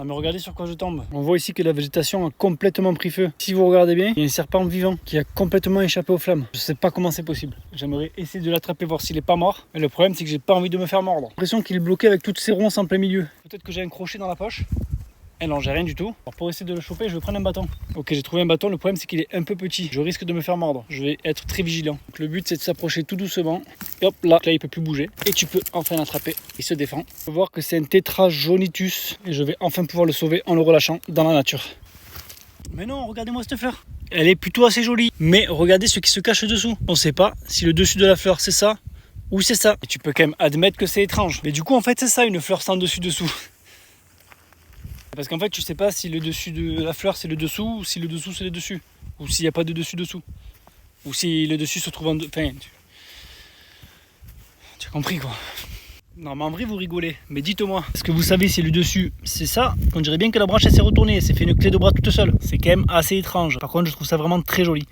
Non mais regardez sur quoi je tombe. On voit ici que la végétation a complètement pris feu. Si vous regardez bien, il y a un serpent vivant qui a complètement échappé aux flammes. Je sais pas comment c'est possible. J'aimerais essayer de l'attraper, voir s'il est pas mort. Mais le problème c'est que j'ai pas envie de me faire mordre. J'ai l'impression qu'il est bloqué avec toutes ces ronces en plein milieu. Peut-être que j'ai un crochet dans la poche. Et non, j'ai rien du tout. Alors pour essayer de le choper, je vais prendre un bâton. Ok, j'ai trouvé un bâton. Le problème c'est qu'il est un peu petit. Je risque de me faire mordre. Je vais être très vigilant. Donc, le but c'est de s'approcher tout doucement. Et hop, là il peut plus bouger. Et tu peux enfin l'attraper. Il se défend. On peut voir que c'est un Tetrajonitus. Et je vais enfin pouvoir le sauver en le relâchant dans la nature. Mais non, regardez-moi cette fleur. Elle est plutôt assez jolie. Mais regardez ce qui se cache dessous. On ne sait pas si le dessus de la fleur c'est ça ou c'est ça. Et tu peux quand même admettre que c'est étrange. Mais du coup en fait c'est ça une fleur sans dessus-dessous. Parce qu'en fait, tu sais pas si le dessus de la fleur c'est le dessous ou si le dessous c'est le dessus. Ou s'il n'y a pas de dessus-dessous. Ou si le dessus se trouve en... Enfin, tu as compris quoi. Non mais en vrai vous rigolez. Mais dites-moi, est-ce que vous savez si le dessus c'est ça? On dirait bien que la branche elle s'est retournée, elle s'est fait une clé de bras toute seule. C'est quand même assez étrange. Par contre je trouve ça vraiment très joli.